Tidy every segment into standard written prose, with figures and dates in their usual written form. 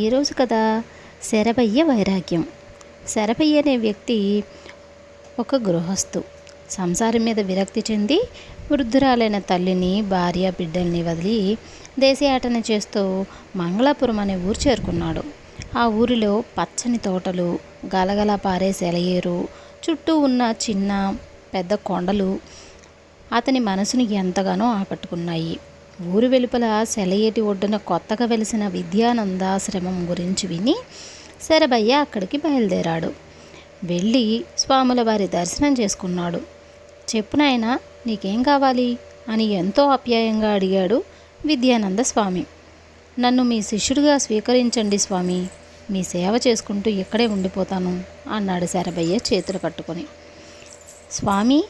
ఈరోజు కథ శరభయ్య వైరాగ్యం. శరభయ్య అనే వ్యక్తి ఒక గృహస్థు. సంసారం మీద విరక్తి చెంది వృద్ధురాలైన తల్లిని, భార్య, బిడ్డల్ని వదిలి దేశయాటన చేస్తూ మంగళాపురం అనే ఊరు చేరుకున్నాడు. ఆ ఊరిలో పచ్చని తోటలు, గలగల పారే సెలయేరు, చుట్టూ ఉన్న చిన్న పెద్ద కొండలు అతని మనసుని ఎంతగానో ఆకట్టుకున్నాయి. ఊరు వెలుపల సెలయేటి ఒడ్డున కొత్తగా వెలిసిన విద్యానందాశ్రమం గురించి విని శరభయ్య అక్కడికి బయలుదేరాడు. వెళ్ళి స్వాముల వారి దర్శనం చేసుకున్నాడు. చెప్పు నాయనా, నీకేం కావాలి అని ఎంతో ఆప్యాయంగా అడిగాడు విద్యానంద స్వామి. నన్ను మీ శిష్యుడిగా స్వీకరించండి స్వామి, మీ సేవ చేసుకుంటూ ఇక్కడే ఉండిపోతాను అన్నాడు శరభయ్య చేతులు కట్టుకొని. స్వామి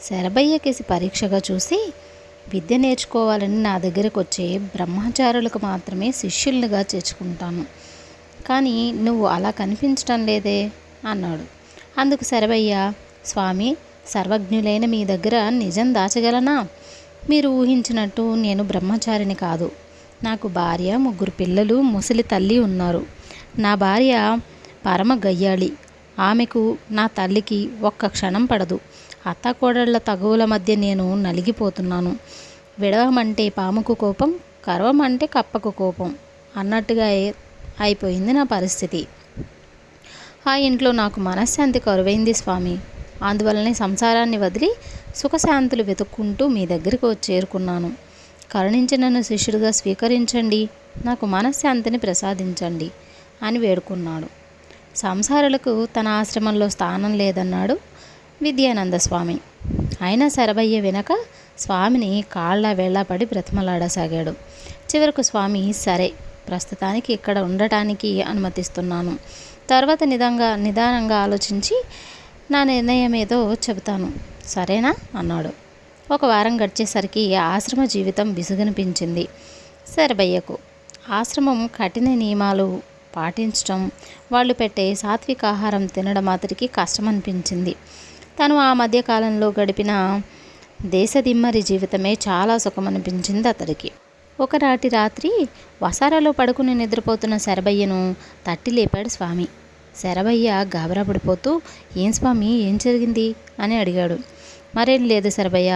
శరభయ్యకేసి పరీక్షగా చూసి, విద్య నేర్చుకోవాలని నా దగ్గరకు వచ్చే బ్రహ్మచారులకు మాత్రమే శిష్యులుగా చేర్చుకుంటాను, కానీ నువ్వు అలా కనిపించటం లేదే అన్నాడు. అందుకు శరభయ్య, స్వామి సర్వజ్ఞులైన మీ దగ్గర నిజం దాచగలనా? మీరు ఊహించినట్టు నేను బ్రహ్మచారిని కాదు. నాకు భార్య, 3 పిల్లలు, ముసలి తల్లి ఉన్నారు. నా భార్య పరమ గయ్యాళి. ఆమెకు నా తల్లికి ఒక్క క్షణం పడదు. అత్తాకోడళ్ల తగువుల మధ్య నేను నలిగిపోతున్నాను. విడవమంటే పాముకు కోపం, కరవమంటే కప్పకు కోపం అన్నట్టుగా అయిపోయింది నా పరిస్థితి. ఆ ఇంట్లో నాకు మనశ్శాంతి కరువైంది స్వామి. అందువల్లనే సంసారాన్ని వదిలి సుఖశాంతులు వెతుక్కుంటూ మీ దగ్గరికి చేరుకున్నాను. కరుణించి నన్ను శిష్యుడిగా స్వీకరించండి, నాకు మనశ్శాంతిని ప్రసాదించండి అని వేడుకున్నాడు. సంసారులకు తన ఆశ్రమంలో స్థానం లేదన్నాడు విద్యానంద స్వామి. అయినా శరభయ్య వినక స్వామిని కాళ్ళ వేళ్ళపడి బ్రతిమలాడసాగాడు. చివరకు స్వామి, సరే ప్రస్తుతానికి ఇక్కడ ఉండటానికి అనుమతిస్తున్నాను, తర్వాత నిదానంగా ఆలోచించి నా నిర్ణయం ఏదో చెబుతాను, సరేనా అన్నాడు. 1 వారం గడిచేసరికి ఆశ్రమ జీవితం విసుగనిపించింది శరభయ్యకు. ఆశ్రమం కఠిన నియమాలు పాటించడం, వాళ్ళు పెట్టే సాత్విక ఆహారం తినడం అతడికి కష్టమనిపించింది. తను ఆ మధ్యకాలంలో గడిపిన దేశదిమ్మరి జీవితమే చాలా సుఖమనిపించింది అతడికి. ఒకనాటి రాత్రి వసారాలో పడుకుని నిద్రపోతున్న శరభయ్యను తట్టి లేపాడు స్వామి. శరభయ్య గాబరా పడిపోతూ, ఏం స్వామి, ఏం జరిగింది అని అడిగాడు. మరేం లేదు శరభయ్య,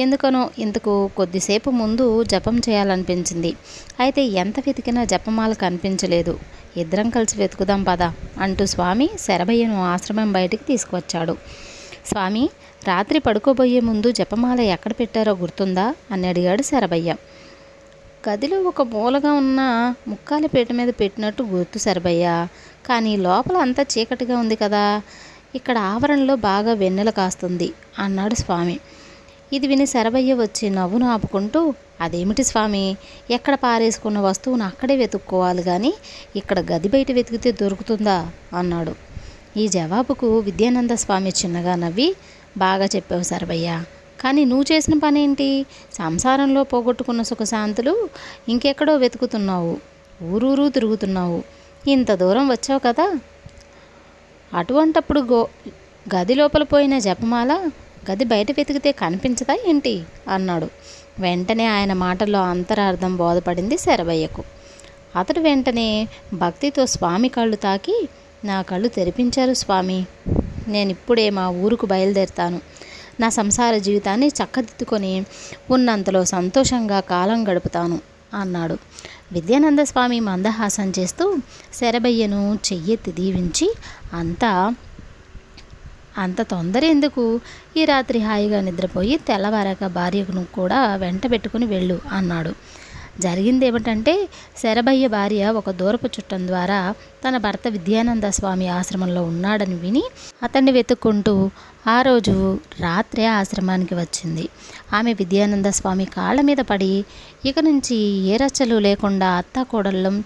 ఎందుకనో ఇంతకు కొద్దిసేపు ముందు జపం చేయాలనిపించింది. అయితే ఎంత వెతికినా జపమాల కనిపించలేదు. ఇద్దరం కలిసి వెతుకుదాం పదా అంటూ స్వామి శరభయ్యను ఆశ్రమం బయటికి తీసుకువచ్చాడు. స్వామి, రాత్రి పడుకోబోయే ముందు జపమాల ఎక్కడ పెట్టారో గుర్తుందా అని అడిగాడు శరభయ్య. గదిలో ఒక మూలగా ఉన్న ముక్కాల పీట మీద పెట్టినట్టు గుర్తు శరభయ్య, కానీ లోపల అంతా చీకటిగా ఉంది కదా, ఇక్కడ ఆవరణలో బాగా వెన్నెల కాస్తుంది అన్నాడు స్వామి. ఇది విని శరభయ్య వచ్చి నవ్వును ఆపుకుంటూ, అదేమిటి స్వామి, ఎక్కడ పారేసుకున్న వస్తువును అక్కడే వెతుక్కోవాలి కానీ ఇక్కడ గది బయట వెతికితే దొరుకుతుందా అన్నాడు. ఈ జవాబుకు విద్యానంద స్వామి చిన్నగా నవ్వి, బాగా చెప్పావు శరభయ్య, కానీ నువ్వు చేసిన పని ఏంటి? సంసారంలో పోగొట్టుకున్న సుఖశాంతులు ఇంకెక్కడో వెతుకుతున్నావు, ఊరూరు తిరుగుతున్నావు. ఇంత దూరం వచ్చావు కదా, అటువంటప్పుడు గది లోపల పోయిన జపమాల గది బయట వెతికితే కనిపించదా ఏంటి అన్నాడు. వెంటనే ఆయన మాటల్లో అంతరార్థం బోధపడింది శరభయ్యకు. అతడు వెంటనే భక్తితో స్వామి కళ్ళు తాకి, నా కళ్ళు తెరిపించారు స్వామి, నేనిప్పుడే మా ఊరుకు బయలుదేరుతాను. నా సంసార జీవితాన్ని చక్కదిద్దుకొని ఉన్నంతలో సంతోషంగా కాలం గడుపుతాను అన్నాడు. విద్యానంద స్వామి మందహాసం చేస్తూ శరభయ్యను చెయ్యెత్తి దీవించి, అంత తొందర ఎందుకు, ఈ రాత్రి హాయిగా నిద్రపోయి తెల్లవారాక భార్యను కూడా వెంట పెట్టుకుని వెళ్ళు అన్నాడు. జరిగిందేమిటంటే, శరభయ్య భార్య ఒక దూరపు చుట్టం ద్వారా తన భర్త విద్యానంద స్వామి ఆశ్రమంలో ఉన్నాడని విని అతన్ని వెతుక్కుంటూ ఆ రోజు రాత్రే ఆశ్రమానికి వచ్చింది. ఆమె విద్యానంద స్వామి కాళ్ళ మీద పడి, ఇక నుంచి ఏ రచ్చలు లేకుండా అత్తాకోడళ్ళం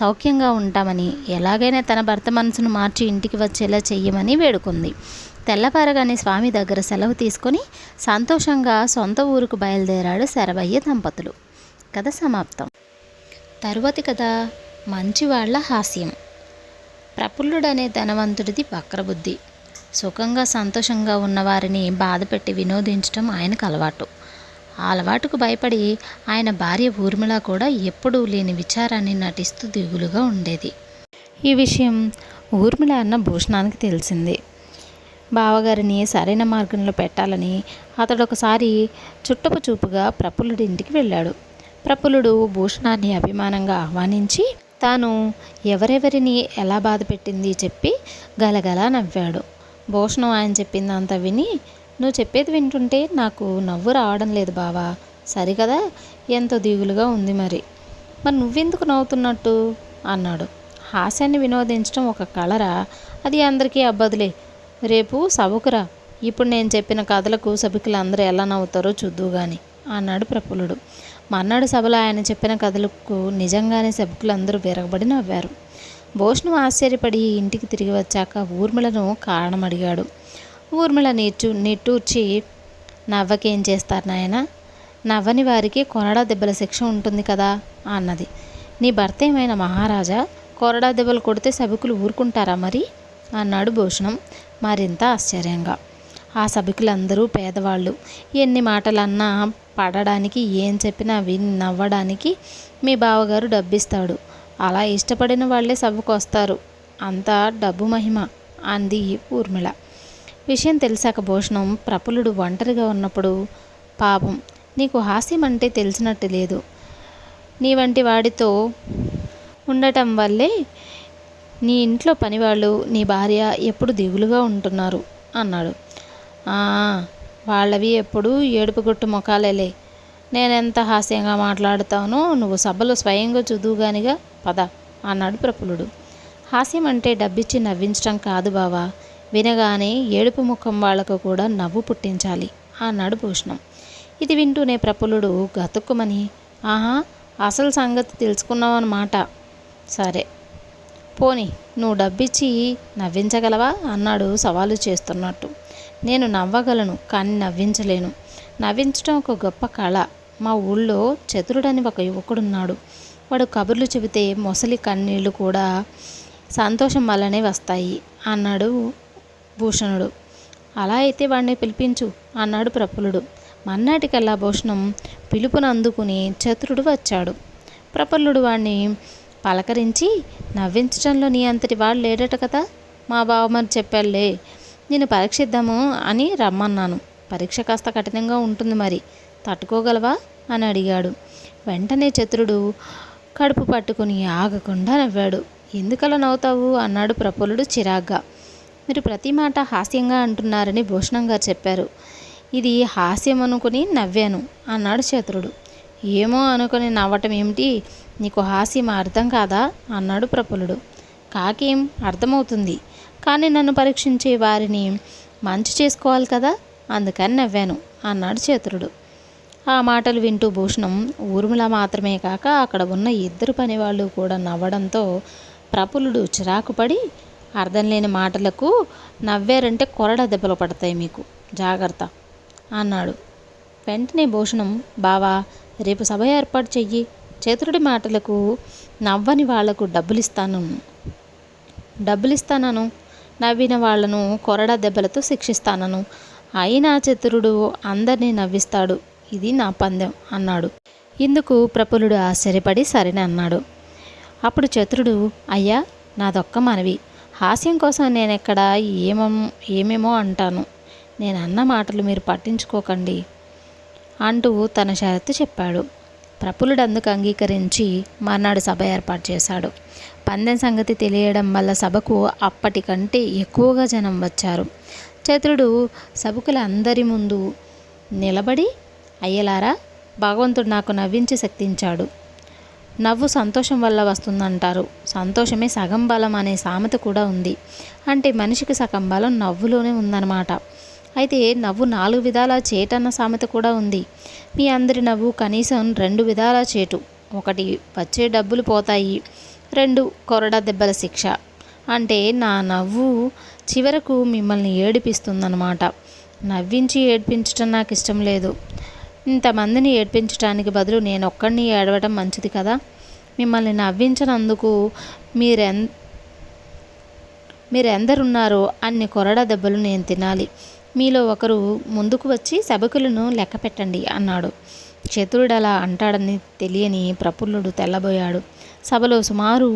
సౌఖ్యంగా ఉంటామని, ఎలాగైనా తన భర్త మనసును మార్చి ఇంటికి వచ్చేలా చెయ్యమని వేడుకుంది. తెల్లవారగానే స్వామి దగ్గర సెలవు తీసుకొని సంతోషంగా సొంత ఊరుకు బయలుదేరాడు శరభయ్య దంపతులు. కథ సమాప్తం. తరువాతి కథ మంచివాళ్ల హాస్యం. ప్రఫుల్లుడనే ధనవంతుడిది వక్రబుద్ధి. సుఖంగా సంతోషంగా ఉన్నవారిని బాధపెట్టి వినోదించడం ఆయనకు అలవాటు. ఆ అలవాటుకు భయపడి ఆయన భార్య ఊర్మిళ కూడా ఎప్పుడూ లేని విచారాన్ని నటిస్తూ దిగులుగా ఉండేది. ఈ విషయం ఊర్మిళ అన్న భూషణానికి తెలిసింది. బావగారిని సరైన మార్గంలో పెట్టాలని అతడు ఒకసారి చుట్టపు చూపుగా ప్రఫుల్లుడి ఇంటికి వెళ్ళాడు. ప్రఫుల్లుడు భూషణాన్ని అభిమానంగా ఆహ్వానించి తాను ఎవరెవరిని ఎలా బాధ పెట్టింది చెప్పి గలగలా నవ్వాడు. భూషణం ఆయన చెప్పిందంతా విని, నువ్వు చెప్పేది వింటుంటే నాకు నవ్వు రావడం లేదు బావా, సరికదా, ఎంతో దిగులుగా ఉంది. మరి నువ్వెందుకు నవ్వుతున్నట్టు అన్నాడు. హాస్యాన్ని వినోదించడం ఒక కళరా, అది అందరికీ అబ్బదులే. రేపు సభకురా, ఇప్పుడు నేను చెప్పిన కథలకు సభికులు అందరూ ఎలా నవ్వుతారో చూద్దువు గాని అన్నాడు ప్రఫుల్లుడు. మర్నాడు సభలో ఆయన చెప్పిన కథలకు నిజంగానే సభికులందరూ విరగబడి నవ్వారు. భూషణం ఆశ్చర్యపడి ఇంటికి తిరిగి వచ్చాక ఊర్మిళను కారణం అడిగాడు. ఊర్మిళ నిట్టూర్చి, నవ్వకేం చేస్తారు నాయన, నవ్వని వారికి కొరడా దెబ్బల శిక్ష ఉంటుంది కదా అన్నది. నీ భర్త ఏమైనా మహారాజా, కొరడా దెబ్బలు కొడితే సభికులు ఊరుకుంటారా మరి అన్నాడు భూషణం మరింత ఆశ్చర్యంగా. ఆ సభికులందరూ పేదవాళ్ళు, ఎన్ని మాటలన్నా పడడానికి, ఏం చెప్పినా విని నవ్వడానికి మీ బావగారు డబ్బిస్తాడు. అలా ఇష్టపడిన వాళ్ళే సభకు వస్తారు, అంతా డబ్బు మహిమ అంది ఊర్మిళ. విషయం తెలిసాక భూషణం ప్రఫుల్లుడు ఒంటరిగా ఉన్నప్పుడు, పాపం నీకు హాస్యం అంటే తెలిసినట్టు లేదు, నీ వంటి వాడితో ఉండటం వల్లే నీ ఇంట్లో పనివాళ్ళు, నీ భార్య ఎప్పుడు దిగులుగా ఉంటున్నారు అన్నాడు. వాళ్ళవి ఎప్పుడు ఏడుపుగొట్టు ముఖాలేలే, నేనెంత హాస్యంగా మాట్లాడుతానో నువ్వు సభలో స్వయంగా చూదువుగానిగా, పద అన్నాడు ప్రఫుల్లుడు. హాస్యం అంటే డబ్బిచ్చి నవ్వించడం కాదు బావా, వినగానే ఏడుపు ముఖం వాళ్లకు కూడా నవ్వు పుట్టించాలి అన్నాడు భూషణం. ఇది వింటూనే ప్రఫుల్లుడు గతుక్కుమని, ఆహా, అసలు సంగతి తెలుసుకున్నావన్నమాట, సరే పోనీ నువ్వు డబ్బిచ్చి నవ్వించగలవా అన్నాడు సవాలు చేస్తున్నట్టు. నేను నవ్వగలను కానీ నవ్వించలేను, నవ్వించడం ఒక గొప్ప కళ. మా ఊళ్ళో చతురుడని ఒక యువకుడున్నాడు, వాడు కబుర్లు చెబితే మొసలి కన్నీళ్లు కూడా సంతోషం వల్లనే వస్తాయి అన్నాడు భూషణుడు. అలా అయితే వాడిని పిలిపించు అన్నాడు ప్రఫుల్లుడు. మన్నాటికల్లా భూషణం పిలుపును అందుకుని చతురుడు వచ్చాడు. ప్రఫుల్లుడు వాడిని పలకరించి, నవ్వించడంలో నీ అంతటి వాడు లేడట కదా, మా బావమరి చెప్పాలే, నేను పరీక్షిద్దాము అని రమ్మన్నాను. పరీక్ష కాస్త కఠినంగా ఉంటుంది, మరి తట్టుకోగలవా అని అడిగాడు. వెంటనే చతురుడు కడుపు పట్టుకుని ఆగకుండా నవ్వాడు. ఎందుకలా నవ్వుతావు అన్నాడు ప్రఫుల్లుడు చిరాగ్గా. మీరు ప్రతి మాట హాస్యంగా అంటున్నారని భూషణం గారు చెప్పారు, ఇది హాస్యం అనుకుని నవ్వాను అన్నాడు చతురుడు. ఏమో అనుకుని నవ్వటం ఏమిటి, నీకు హాస్యం అర్థం కాదా అన్నాడు ప్రఫుల్లుడు. కాకేం అర్థమవుతుంది, కానీ నన్ను పరీక్షించే వారిని మంచి చేసుకోవాలి కదా, అందుకని నవ్వాను అన్నాడు చతురుడు. ఆ మాటలు వింటూ భూషణం, ఊర్మిళ మాత్రమే కాక అక్కడ ఉన్న ఇద్దరు పనివాళ్ళు కూడా నవ్వడంతో ప్రఫుల్లుడు చిరాకుపడి, అర్థం లేని మాటలకు నవ్వారంటే కొరడా దెబ్బలు పడతాయి మీకు, జాగ్రత్త అన్నాడు. వెంటనే భూషణం, బావా రేపు సభ ఏర్పాటు చెయ్యి, చతురుడి మాటలకు నవ్వని వాళ్లకు డబ్బులిస్తానను, నవ్విన వాళ్లను కొరడా దెబ్బలతో శిక్షిస్తానను, అయినా చతురుడు అందరినీ నవ్విస్తాడు, ఇది నా పందెం అన్నాడు. ఇందుకు ప్రఫుల్లుడు ఆశ్చర్యపడి సరేనని అన్నాడు. అప్పుడు చతురుడు, అయ్యా నాదొక్క మనవి, హాస్యం కోసం నేనెక్కడ ఏమేమో అంటాను, నేను అన్న మాటలు మీరు పట్టించుకోకండి అంటూ తన షరతు చెప్పాడు. ప్రఫుల్లుడు అందుకు అంగీకరించి మర్నాడు సభ ఏర్పాటు చేశాడు. పందెం సంగతి తెలియడం వల్ల సభకు అప్పటికంటే ఎక్కువగా జనం వచ్చారు. చతురుడు సభకుల అందరి ముందు నిలబడి, అయ్యలారా, భగవంతుడు నాకు నవ్వించి శక్తించాడు, నవ్వు సంతోషం వల్ల వస్తుందంటారు, సంతోషమే సగం బలం అనే సామెత కూడా ఉంది, అంటే మనిషికి సగం బలం నవ్వులోనే ఉందన్నమాట. అయితే నవ్వు 4 విధాల చేటన్న సామెత కూడా ఉంది. మీ అందరి నవ్వు కనీసం 2 విధాల చేటు, 1 వచ్చే డబ్బులు పోతాయి, 2 కొరడా దెబ్బల శిక్ష. అంటే నా నవ్వు చివరకు మిమ్మల్ని ఏడిపిస్తుందన్నమాట. నవ్వించి ఏడ్పించడం నాకు ఇష్టం లేదు. ఇంతమందిని ఏడ్పించడానికి బదులు నేను ఒక్కడిని ఏడవడం మంచిది కదా. మిమ్మల్ని నవ్వించినందుకు మీరెందరున్నారో అన్ని కొరడా దెబ్బలు నేను తినాలి. మీలో ఒకరు ముందుకు వచ్చి సభికులను లెక్క పెట్టండి అన్నాడు. చతురుడు అలా అంటాడని తెలియని ప్రఫుల్లుడు తెల్లబోయాడు. సభలో సుమారు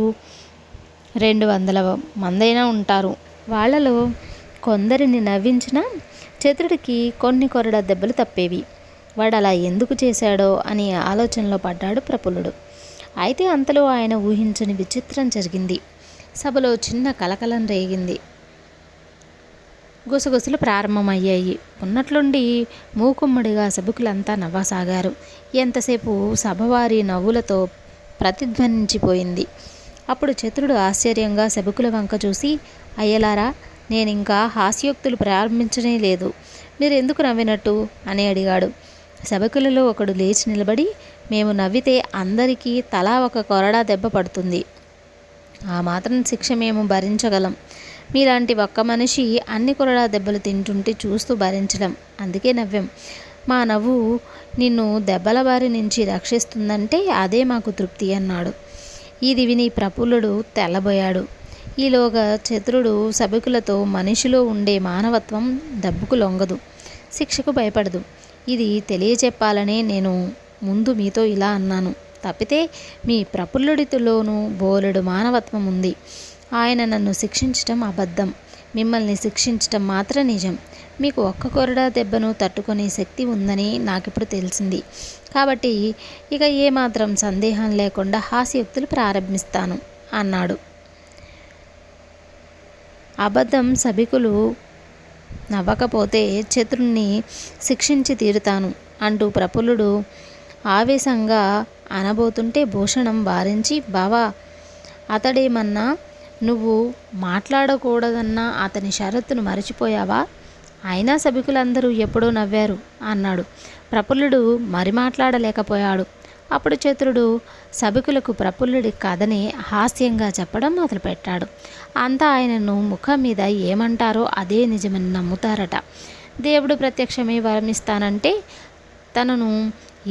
200 మందైనా ఉంటారు. వాళ్లలో కొందరిని నవ్వించిన చతురుడికి కొన్ని కొరడా దెబ్బలు తప్పేవి. వాడు అలా ఎందుకు చేశాడో అని ఆలోచనలో పడ్డాడు ప్రఫుల్లుడు. అయితే అంతలో ఆయన ఊహించని విచిత్రం జరిగింది. సభలో చిన్న కలకలం రేగింది. గుసగుసలు ప్రారంభమయ్యాయి. ఉన్నట్లుండి మూకుమ్మడిగా సభికులంతా నవ్వసాగారు. ఎంతసేపు సభవారి నవ్వులతో ప్రతిధ్వనించిపోయింది. అప్పుడు చతురుడు ఆశ్చర్యంగా సభికుల వంక చూసి, అయ్యలారా, నేనింకా హాస్యోక్తులు ప్రారంభించనే లేదు, మీరెందుకు నవ్వినట్టు అని అడిగాడు. సభికులలో ఒకడు లేచి నిలబడి, మేము నవ్వితే అందరికీ తలా ఒక కొరడా దెబ్బ పడుతుంది. ఆ మాత్రం శిక్ష మేము భరించగలం. మీలాంటి ఒక్క మనిషి అన్ని కొరడా దెబ్బలు తింటుంటే చూస్తూ భరించడం, అందుకే నవ్వాం. మా నవ్వు నిన్ను దెబ్బల బారి నుంచి రక్షిస్తుందంటే అదే మాకు తృప్తి అన్నాడు. ఇది విని ప్రఫుల్లుడు తెల్లబోయాడు. ఈలోగా చతురుడు సభికులతో, మనిషిలో ఉండే మానవత్వం దెబ్బకు లొంగదు, శిక్షకు భయపడదు. ఇది తెలియచెప్పాలనే నేను ముందు మీతో ఇలా అన్నాను. తప్పితే మీ ప్రఫుల్లుడిలోనూ బోలెడు మానవత్వం ఉంది. ఆయన నన్ను శిక్షించటం అబద్ధం, మిమ్మల్ని శిక్షించటం మాత్రం నిజం. మీకు ఒక్క కొరడా దెబ్బను తట్టుకునే శక్తి ఉందని నాకిప్పుడు తెలిసింది. కాబట్టి ఇక ఏమాత్రం సందేహం లేకుండా హాస్యోక్తులు ప్రారంభిస్తాను అన్నాడు. అబద్ధం సభికులు నవ్వకపోతే చతురుణ్ణి శిక్షించి తీరుతాను అంటూ ప్రఫుల్లుడు ఆవేశంగా అనబోతుంటే భూషణం వారించి, బావా, అతడేమన్నా నువ్వు మాట్లాడకూడదన్నా అతని షరతును మరచిపోయావా? అయినా సభికులందరూ ఎప్పుడో నవ్వారు అన్నాడు. ప్రఫుల్లుడు మరి మాట్లాడలేకపోయాడు. అప్పుడు చతురుడు సభికులకు ప్రఫుల్లుడి కథని హాస్యంగా చెప్పడం మొదలుపెట్టాడు. అంతా ఆయనను ముఖం మీద ఏమంటారో అదే నిజమని నమ్ముతారట. దేవుడు ప్రత్యక్షమై వరమిస్తానంటే తనను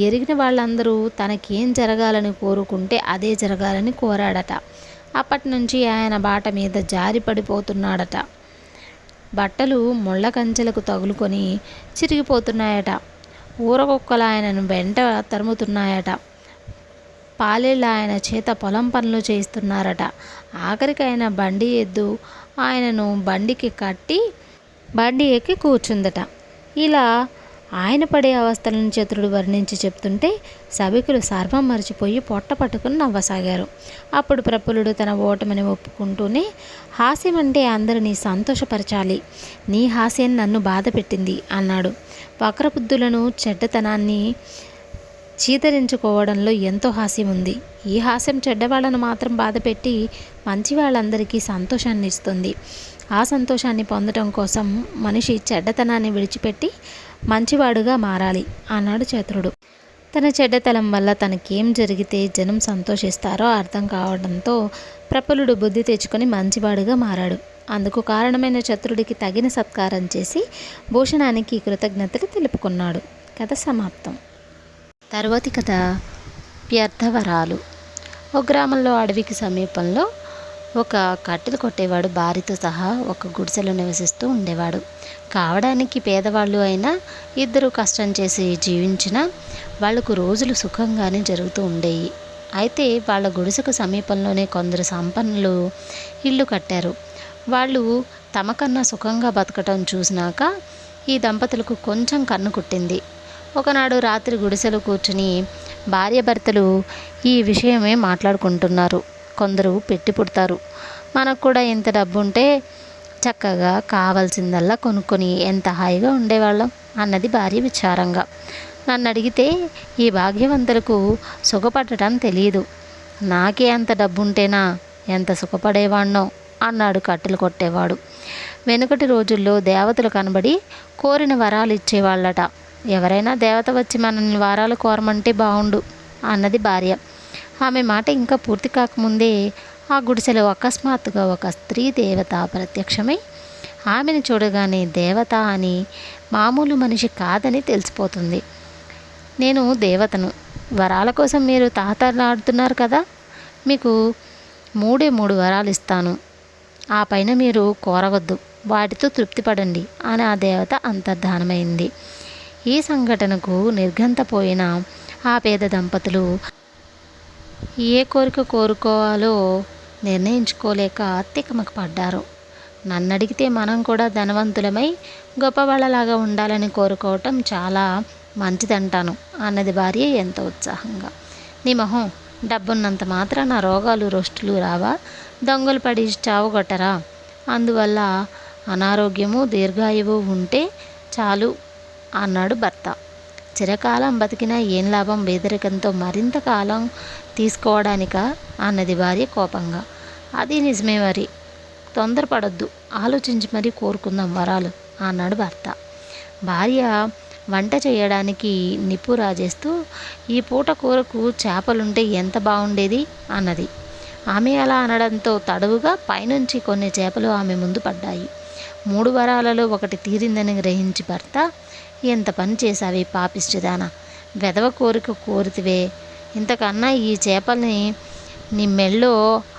ఎరిగిన వాళ్ళందరూ తనకేం జరగాలని కోరుకుంటే అదే జరగాలని కోరాడట. అప్పటి నుంచి ఆయన బాట మీద జారి పడిపోతున్నాడట. బట్టలు ముళ్ళ కంచెలకు తగులుకొని చిరిగిపోతున్నాయట. ఊరకొక్కలు ఆయనను వెంట తరుముతున్నాయట. పాలేళ్ళు ఆయన చేత పొలం పనులు చేయిస్తున్నారట. ఆఖరికి ఆయన బండి ఎద్దు ఆయనను బండికి కట్టి బండి ఎక్కి కూర్చుందట. ఇలా ఆయన పడే అవస్థలను చతురుడు వర్ణించి చెప్తుంటే సభికులు సర్వం మరిచిపోయి పొట్ట పట్టుకుని నవ్వసాగారు. అప్పుడు ప్రఫుల్లుడు తన ఓటమిని ఒప్పుకుంటూనే, హాస్యం అంటే అందరినీ సంతోషపరచాలి, నీ హాస్యం నన్ను బాధ పెట్టింది అన్నాడు. వక్రబుద్ధులను, చెడ్డతనాన్ని చీతరించుకోవడంలో ఎంతో హాస్యం ఉంది. ఈ హాస్యం చెడ్డవాళ్లను మాత్రం బాధపెట్టి మంచి వాళ్ళందరికీ సంతోషాన్ని ఇస్తుంది. ఆ సంతోషాన్ని పొందడం కోసం మనిషి చెడ్డతనాన్ని విడిచిపెట్టి మంచివాడుగా మారాలి అన్నాడు చతురుడు. తన చెడ్డతనం వల్ల తనకేం జరిగితే జనం సంతోషిస్తారో అర్థం కావడంతో ప్రఫుల్లుడు బుద్ధి తెచ్చుకొని మంచివాడుగా మారాడు. అందుకు కారణమైన చతురుడికి తగిన సత్కారం చేసి భూషణానికి కృతజ్ఞతలు తెలుపుకున్నాడు. కథ సమాప్తం. తర్వాతి కథ వ్యర్థవరాలు. ఒక గ్రామంలో అడవికి సమీపంలో ఒక కట్టెలు కొట్టేవాడు భార్యతో సహా ఒక గుడిసెలో నివసిస్తూ ఉండేవాడు. కావడానికి పేదవాళ్ళు అయినా ఇద్దరు కష్టం చేసి జీవించిన వాళ్లకు రోజులు సుఖంగానే జరుగుతూ ఉండేవి. అయితే వాళ్ళ గుడిసెకు సమీపంలోనే కొందరు సంపన్నులు ఇల్లు కట్టారు. వాళ్ళు తమకన్నా సుఖంగా బతకటం చూసినాక ఈ దంపతులకు కొంచెం కన్ను కుట్టింది. ఒకనాడు రాత్రి గుడిసెలో కూర్చుని భార్యాభర్తలు ఈ విషయమే మాట్లాడుకుంటున్నారు. కొందరు పెట్టి పుడతారు, మనకు కూడా ఎంత డబ్బు ఉంటే చక్కగా కావాల్సిందల్లా కొనుక్కొని ఎంత హాయిగా ఉండేవాళ్ళం అన్నది భార్య విచారంగా. నన్ను అడిగితే ఈ భాగ్యవంతులకు సుఖపడటం తెలియదు, నాకే అంత డబ్బుంటేనా ఎంత సుఖపడేవాణ్ణో అన్నాడు కట్టెలు కొట్టేవాడు. వెనుకటి రోజుల్లో దేవతలు కనబడి కోరిన వరాలు ఇచ్చేవాళ్ళట. ఎవరైనా దేవత వచ్చి మనల్ని వరాలు కోరమంటే బాగుండు అన్నది భార్య. ఆమె మాట ఇంకా పూర్తి కాకముందే ఆ గుడిసెలో అకస్మాత్తుగా ఒక స్త్రీ దేవత ప్రత్యక్షమై ఆమెను చూడగానే దేవత అని, మామూలు మనిషి కాదని తెలిసిపోతుంది. నేను దేవతను, వరాల కోసం మీరు తాతలాడుతున్నారు కదా, మీకు 3 వరాలు ఇస్తాను ఆ పైన మీరు కోరవద్దు, వాటితో తృప్తి పడండి అని ఆ దేవత అంతర్ధానమైంది. ఈ సంఘటనకు నిర్ఘంతపోయిన ఆ పేద దంపతులు ఏ కోరిక కోరుకోవాలో నిర్ణయించుకోలేక తికమక పడ్డారు. నన్నడిగితే మనం కూడా ధనవంతులమై గొప్పవాళ్ళలాగా ఉండాలని కోరుకోవటం చాలా మంచిదంటాను అన్నది భార్య ఎంతో ఉత్సాహంగా. నీ మొహం, డబ్బున్నంత మాత్రాన రోగాలు రొస్టులు రావా? దొంగలు పడి చావుగొట్టరా? అందువల్ల అనారోగ్యము దీర్ఘాయువు ఉంటే చాలు అన్నాడు భర్త. చిరకాలం బతికినా ఏం లాభం పేదరికంతో మరింత కాలం తీసుకోవడానిక అన్నది భార్య కోపంగా. అది నిజమే, మరి తొందరపడొద్దు, ఆలోచించి మరీ కోరుకుందాం వరాలు అన్నాడు భర్త. భార్య వంట చేయడానికి నిప్పు రాజేస్తూ, ఈ పూట కూరకు చేపలుంటే ఎంత బాగుండేది అన్నది. ఆమె అలా అనడంతో తడవుగా పైనుంచి కొన్ని చేపలు ఆమె ముందు పడ్డాయి. 3 వరాలలో ఒకటి తీరిందని గ్రహించి భర్త, ఎంత పని చేశావే పాపిష్టిదానా, వెధవ కోరిక కోరితివే, ఇంతకన్నా ఈ చేపల్ని నీ మెళ్ళో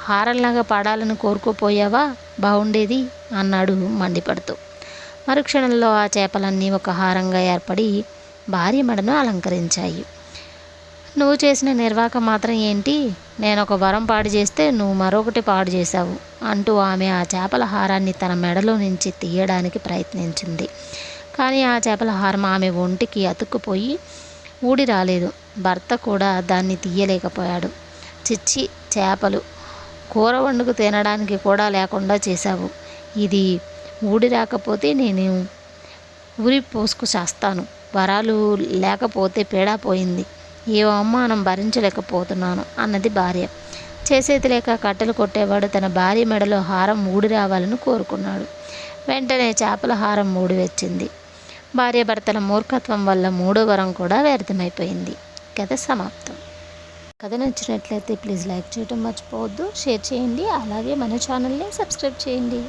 హారంలాగా పడాలని కోరుకోపోయావా బాగుండేది అన్నాడు మండిపడుతూ. మరుక్షణంలో ఆ చేపలన్నీ ఒక హారంగా ఏర్పడి భార్య మెడను అలంకరించాయి. నువ్వు చేసిన నిర్వాకం మాత్రం ఏంటి? నేను ఒక వరం పాడు చేస్తే నువ్వు మరొకటి పాడు చేశావు అంటూ ఆమె ఆ చేపల హారాన్ని తన మెడలో నుంచి తీయడానికి ప్రయత్నించింది. కానీ ఆ చేపల హారం ఆమె ఒంటికి అతుక్కుపోయి ఊడి రాలేదు. భర్త కూడా దాన్ని తీయలేకపోయాడు. చిచ్చి, చేపలు కూర వండుకు తినడానికి కూడా లేకుండా చేశావు. ఇది ఊడి రాకపోతే నేను ఊరి పోసుకు చేస్తాను. వరాలు లేకపోతే పీడా పోయింది. ఏ అవమానం భరించలేకపోతున్నాను అన్నది భార్య. చేసేది లేక కట్టెలు కొట్టేవాడు తన భార్య మెడలో హారం ఊడి రావాలని కోరుకున్నాడు. వెంటనే చేపల హారం ఊడి వచ్చింది. భార్యాభర్తల మూర్ఖత్వం వల్ల 3వ వరం కూడా వ్యర్థమైపోయింది. కథ సమాప్తం. కథ నచ్చినట్లయితే ప్లీజ్ లైక్ చేయడం మర్చిపోవద్దు, షేర్ చేయండి, అలాగే మన ఛానల్ని సబ్స్క్రైబ్ చేయండి.